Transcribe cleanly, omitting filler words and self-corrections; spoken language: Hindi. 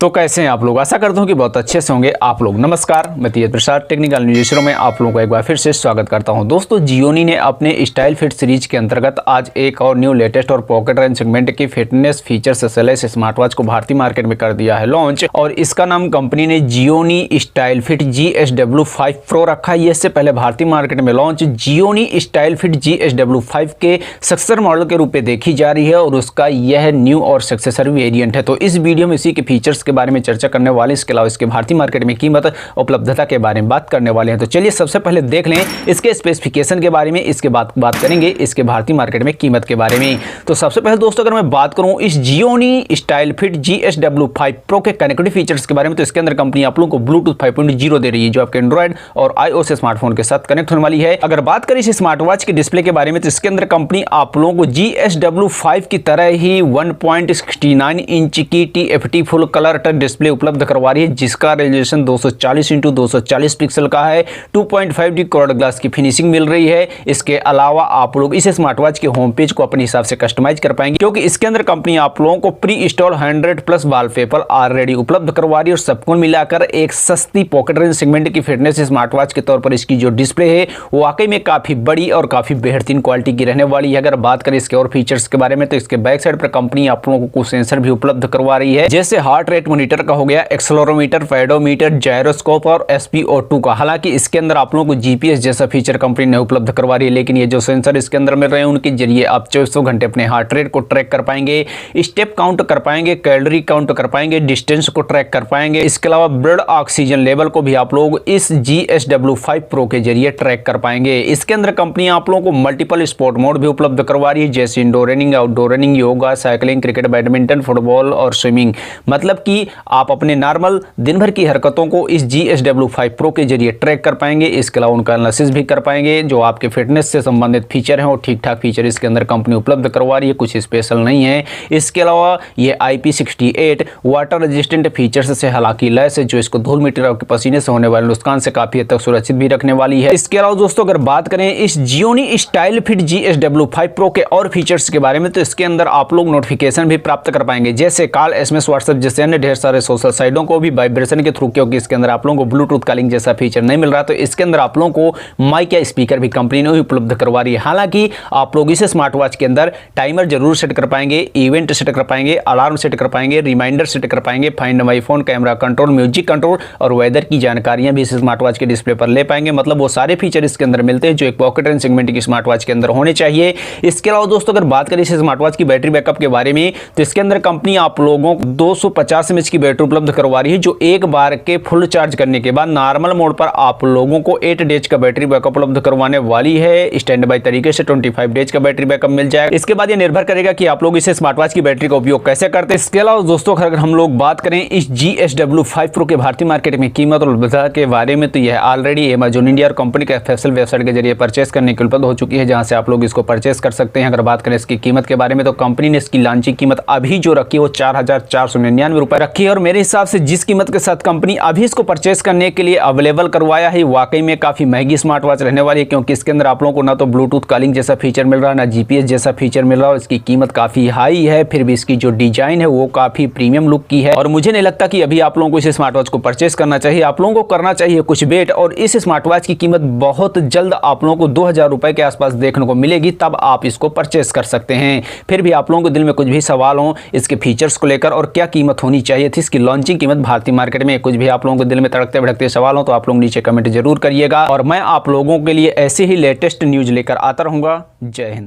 तो कैसे हैं आप लोग। आशा करता हूं कि बहुत अच्छे से होंगे आप लोग। नमस्कार, मैं तेज प्रसाद टेक्निकल न्यूज़ में आप लोगों को एक बार फिर से स्वागत करता हूं। दोस्तों, जियोनी ने अपने स्टाइल फिट सीरीज के अंतर्गत आज एक और न्यू लेटेस्ट और पॉकेट रेंज सेगमेंट की फिटनेस फीचर्स से लैस स्मार्ट वॉच को भारतीय मार्केट में कर दिया है लॉन्च। और इसका नाम कंपनी ने जियोनी स्टाइलफिट GSW5 प्रो रखा है। ये इससे पहले भारतीय मार्केट में लॉन्च जियोनी स्टाइलफिट GSW5 के सक्सेसर मॉडल के रूप में देखी जा रही है और उसका यह न्यू और सक्सेसर वेरिएंट है। तो इस वीडियो में इसी के फीचर्स के बारे में चर्चा करने वाले, इसके अलावा इसके भारतीय मार्केट में कीमत, उपलब्धता के बारे में बात करने वाले हैं। तो चलिए सबसे पहले देख लें इसके स्पेसिफिकेशन के बारे में, इसके बाद बात करेंगे इसके भारतीय मार्केट में कीमत के बारे में। तो सबसे पहले दोस्तों अगर मैं बात करूं इस जियोनी स्टाइलफिट GSW5 प्रो के कनेक्टिविटी फीचर्स के बारे में, तो इसके अंदर कंपनी आप लोगों को ब्लूटूथ 5.0 दे रही है जो आपके एंड्रॉइड और iOS स्मार्टफोन के साथ कनेक्ट होने वाली है। अगर बात करें इस स्मार्ट वॉच के डिस्प्ले के बारे में, तो इसके अंदर कंपनी आप लोगों को GSW5 की तरह ही 1.69 इंच की TFT full colour touch display उपलब्ध करवा रही है, जिसका रेजोल्यूशन 240x240 पिक्सल का है। 2.5D क्वाड ग्लास की फिनिशिंग मिल रही है। इसके अलावा आप लोग इस स्मार्ट वॉच के होम पेज को अपने हिसाब से कस्टमाइज कर पाएंगे, क्योंकि इसके अंदर कंपनी आप लोगों को प्री इंस्टॉल 100+ वॉलपेपर ऑलरेडी उपलब्ध करवा रही है। और सबको मिलाकर एक सस्ती पॉकेट रेंज सेगमेंट की फिटनेस स्मार्ट वॉच के तौर पर इसकी जो डिस्प्ले है वो वाकई में काफी बड़ी और काफी बेहतरीन क्वालिटी की रहने वाली है। अगर बात करें इसके और फीचर्स के बारे में, तो इसके बैक साइड पर कंपनी आप लोगों को कुछ सेंसर भी उपलब्ध करवा रही है, जैसे हार्ट रेट मॉनिटर का हो गया, एक्सेलेरोमीटर, पेडोमीटर, जायरोस्कोप और SpO2 का। हालांकि इसके अंदर आप लोगों को GPS जैसा फीचर कंपनी ने उपलब्ध करवा रही है, लेकिन ये जो सेंसर इसके अंदर मिल रहे हैं उनके जरिए आप 24 घंटे अपने हार्ट रेट को ट्रैक कर पाएंगे, स्टेप काउंट कर पाएंगे, कैलोरी काउंट कर पाएंगे, डिस्टेंस को ट्रैक कर पाएंगे। इसके अलावा ब्लड ऑक्सीजन लेवल को भी आप लोग इस GSW5 प्रो के जरिए ट्रैक कर पाएंगे। इसके अंदर कंपनी आप लोगों को मल्टीपल स्पोर्ट मोड भी उपलब्ध करवा रही है, जैसे indoor running, outdoor running, yoga, cycling, cricket, badminton, football और स्विमिंग। मतलब कि आप अपने नॉर्मल दिन भर की हरकतों को इस GSW5 प्रो के जरिए ट्रैक कर पाएंगे। इसके अलावा उनका एनालिसिस भी कर पाएंगे। जो आपके फिटनेस से संबंधित फीचर हैं और ठीक ठाक फीचर इसके अंदर कंपनी उपलब्ध करवा रही है, कुछ स्पेशल नहीं है। इसके अलावा ये IP68 वाटर रेजिस्टेंट फीचर्स से हालांकि लैस है, जो इसको धूल मिट्टी और पसीने से होने वाले नुकसान से काफी हद तक सुरक्षित भी रखने वाली है। इसके अलावा दोस्तों अगर बात करें इस जियोनी स्टाइलफिट GSW5 प्रो के और फीचर्स के बारे में, तो इसके अंदर आप लोग नोटिफिकेशन भी प्राप्त कर पाएंगे, जैसे कॉल, SMS, व्हाट्सएप जैसे अन्य ढेर सारे सोशल साइटों को भी वाइब्रेशन के थ्रू, क्योंकि इसके अंदर आप लोगों को ब्लूटूथ कॉलिंग जैसा फीचर नहीं मिल रहा। तो इसके अंदर आप लोगों को माइक या स्पीकर भी कंपनी ने उपलब्ध करवा रही है। हालांकि आप लोग इस स्मार्ट वॉच के अंदर टाइमर जरूर सेट कर पाएंगे, इवेंट सेट कर पाएंगे, अलार्म सेट कर पाएंगे, रिमाइंडर सेट कर पाएंगे, find my phone, camera control, music control और वेदर की जानकारियां भी इस स्मार्ट वॉच के डिस्प्ले पर ले पाएंगे। मतलब वो सारे फीचर इसके अंदर मिलते हैं जो एक पॉकेट रेंज सेगमेंट की स्मार्ट वॉच के अंदर होने चाहिए। इसके अलावा दोस्तों अगर बात करें इस स्मार्ट वॉच की बैटरी बैकअप के बारे में, तो इसके अंदर कंपनी आप लोगों को 250 mAh की बैटरी उपलब्ध करवा रही है, जो एक बार के फुल चार्ज करने के बाद नॉर्मल मोड पर आप लोगों को 8 डेज का बैटरी बैकअप उपलब्ध करवाने वाली है। स्टैंड बाय तरीके से 25 डेज का बैटरी बैकअप मिल जाएगा। इसके बाद ये निर्भर करेगा कि आप लोग इस स्मार्ट वॉच की बैटरी का उपयोग कैसे करते हैं। इसके अलावा दोस्तों अगर हम लोग बात करें इस GSW5 प्रो के भारतीय मार्केट में कीमत और उपलब्धता के बारे में, तो यह ऑलरेडी अमेजॉन इंडिया और कंपनी के ऑफिशियल वेबसाइट के जरिए परचेस करने के उपलब्ध हो चुकी है, जहां से आप लोग इसको परचेस कर सकते हैं। अगर बात करें इसकी कीमत के बारे में, तो कंपनी ने इसकी लॉन्चिंग कीमत अभी जो रखी है वो 4,499 रुपए रखी है। और मेरे हिसाब से जिस कीमत के साथ कंपनी अभी इसको परचेस करने के लिए अवेलेबल करवाया है, वाकई में काफी महंगी स्मार्ट वॉच रहने वाली है, क्योंकि इसके अंदर आप लोगों को ना तो ब्लूटूथ कॉलिंग जैसा फीचर मिल रहा है, ना GPS जैसा फीचर मिल रहा है। इसकी कीमत काफी हाई है, फिर भी इसकी जो डिजाइन है वो काफी प्रीमियम लुक की है। और मुझे नहीं लगता कि अभी आप लोगों को इस स्मार्ट वॉच को परचेस करना चाहिए। आप लोगों को करना चाहिए कुछ वेट, और इस स्मार्ट वॉच की कीमत बहुत जल्द आप लोगों को 2000 रुपए के आसपास देखने को मिलेगी, तब आप इसको परचेस कर सकते हैं। फिर भी आप लोगों को दिल में कुछ भी सवाल हो इसके फीचर्स को लेकर और क्या कीमत होनी चाहिए थी, इसकी लॉन्चिंग कीमत भारतीय मार्केट में, कुछ भी आप लोगों को दिल में तड़कते भड़कते सवाल हो, तो आप लोग नीचे कमेंट जरूर करिएगा। और मैं आप लोगों के लिए ऐसे ही लेटेस्ट न्यूज लेकर आता रहूंगा। जय हिंद।